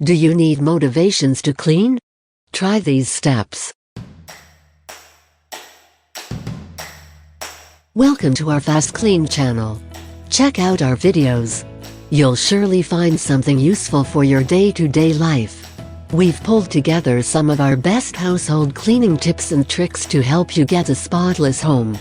Do you need motivations to clean? Try these steps. Welcome to our FastKlean channel. Check out our videos. You'll surely find something useful for your day-to-day life. We've pulled together some of our best household cleaning tips and tricks to help you get a spotless home.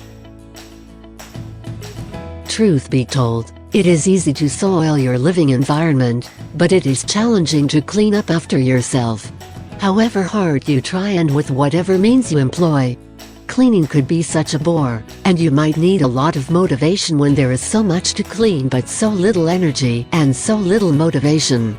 Truth be told, it is easy to soil your living environment, but it is challenging to clean up after yourself. However hard you try and with whatever means you employ, cleaning could be such a bore, and you might need a lot of motivation when there is so much to clean but so little energy and so little motivation.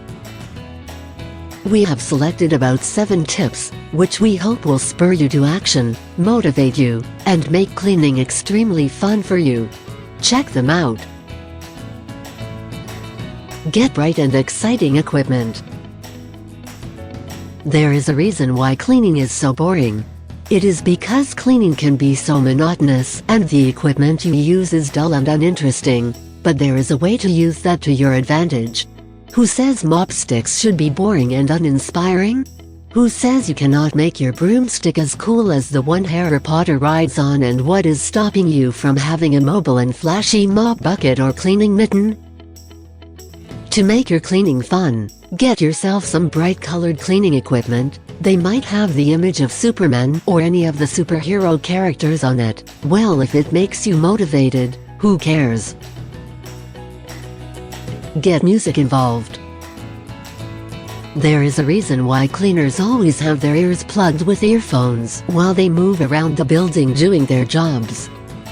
We have selected about 7 tips, which we hope will spur you to action, motivate you, and make cleaning extremely fun for you. Check them out. Get bright and exciting equipment. There is a reason why cleaning is so boring. It is because cleaning can be so monotonous and the equipment you use is dull and uninteresting, but there is a way to use that to your advantage. Who says mop sticks should be boring and uninspiring? Who says you cannot make your broomstick as cool as the one Harry Potter rides on, and what is stopping you from having a mobile and flashy mop bucket or cleaning mitten? To make your cleaning fun, get yourself some bright-colored cleaning equipment. They might have the image of Superman or any of the superhero characters on it. Well, if it makes you motivated, who cares? Get music involved. There is a reason why cleaners always have their ears plugged with earphones while they move around the building doing their jobs.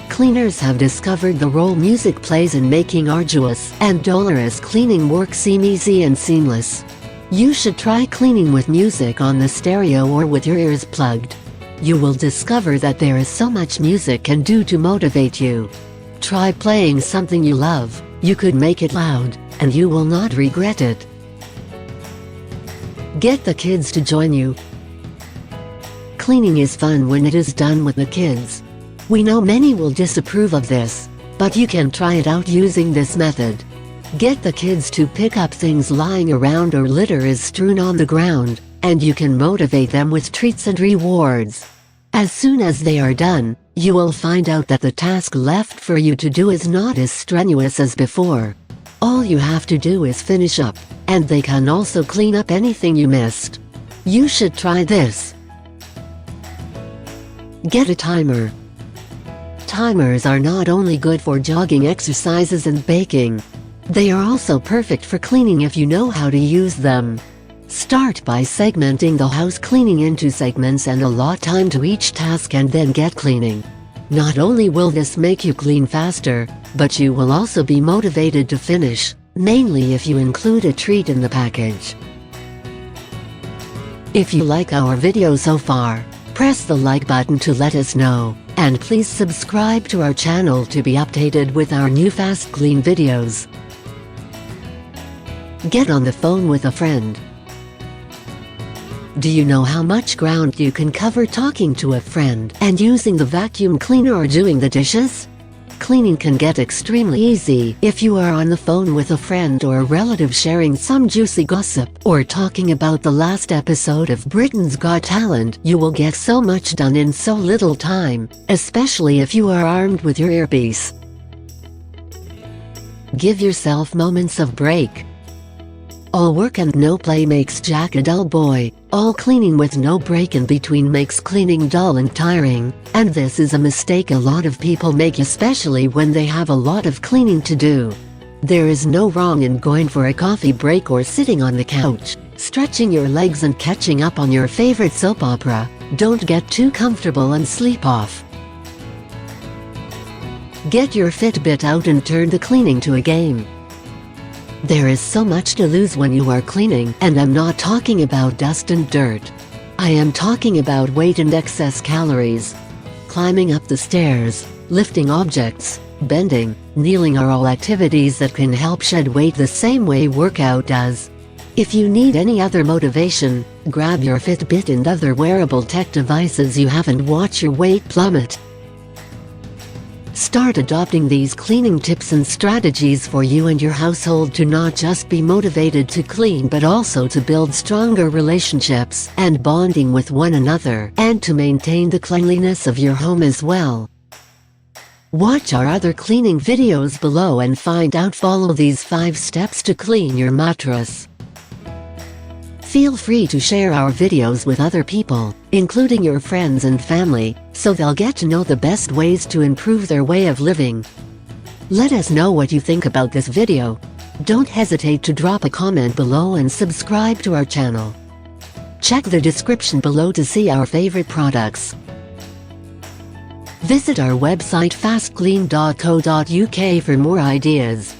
Cleaners have discovered the role music plays in making arduous and dolorous cleaning work seem easy and seamless. You should try cleaning with music on the stereo or with your ears plugged. You will discover that there is so much music can do to motivate you. Try playing something you love. You could make it loud, and you will not regret it. Get the kids to join you. Cleaning is fun when it is done with the kids. We know many will disapprove of this, but you can try it out using this method. Get the kids to pick up things lying around or litter is strewn on the ground, and you can motivate them with treats and rewards. As soon as they are done, you will find out that the task left for you to do is not as strenuous as before. All you have to do is finish up, and they can also clean up anything you missed. You should try this. Get a timer. Timers are not only good for jogging exercises and baking. They are also perfect for cleaning if you know how to use them. Start by segmenting the house cleaning into segments and allot time to each task and then get cleaning. Not only will this make you clean faster, but you will also be motivated to finish, mainly if you include a treat in the package. If you like our video so far, press the like button to let us know, and please subscribe to our channel to be updated with our new FastKlean videos. Get on the phone with a friend. Do you know how much ground you can cover talking to a friend and using the vacuum cleaner or doing the dishes? Cleaning can get extremely easy if you are on the phone with a friend or a relative sharing some juicy gossip or talking about the last episode of Britain's Got Talent. You will get so much done in so little time, especially if you are armed with your earpiece. Give yourself moments of break. All work and no play makes Jack a dull boy. All cleaning with no break in between makes cleaning dull and tiring, and this is a mistake a lot of people make, especially when they have a lot of cleaning to do. There is no wrong in going for a coffee break or sitting on the couch, stretching your legs and catching up on your favorite soap opera. Don't get too comfortable and sleep off. Get your Fitbit out and turn the cleaning to a game. There is so much to lose when you are cleaning, and I'm not talking about dust and dirt. I am talking about weight and excess calories. Climbing up the stairs, lifting objects, bending, kneeling are all activities that can help shed weight the same way workout does. If you need any other motivation, grab your Fitbit and other wearable tech devices you have and watch your weight plummet. Start adopting these cleaning tips and strategies for you and your household to not just be motivated to clean but also to build stronger relationships and bonding with one another, and to maintain the cleanliness of your home as well. Watch our other cleaning videos below and find out. Follow these 5 steps to clean your mattress. Feel free to share our videos with other people, including your friends and family, so they'll get to know the best ways to improve their way of living. Let us know what you think about this video. Don't hesitate to drop a comment below and subscribe to our channel. Check the description below to see our favorite products. Visit our website fastklean.co.uk for more ideas.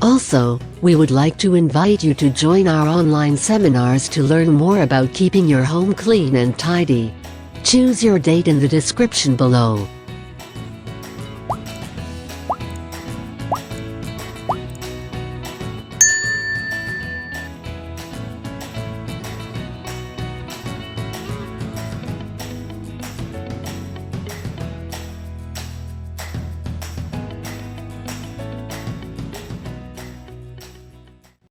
Also, we would like to invite you to join our online seminars to learn more about keeping your home clean and tidy. Choose your date in the description below.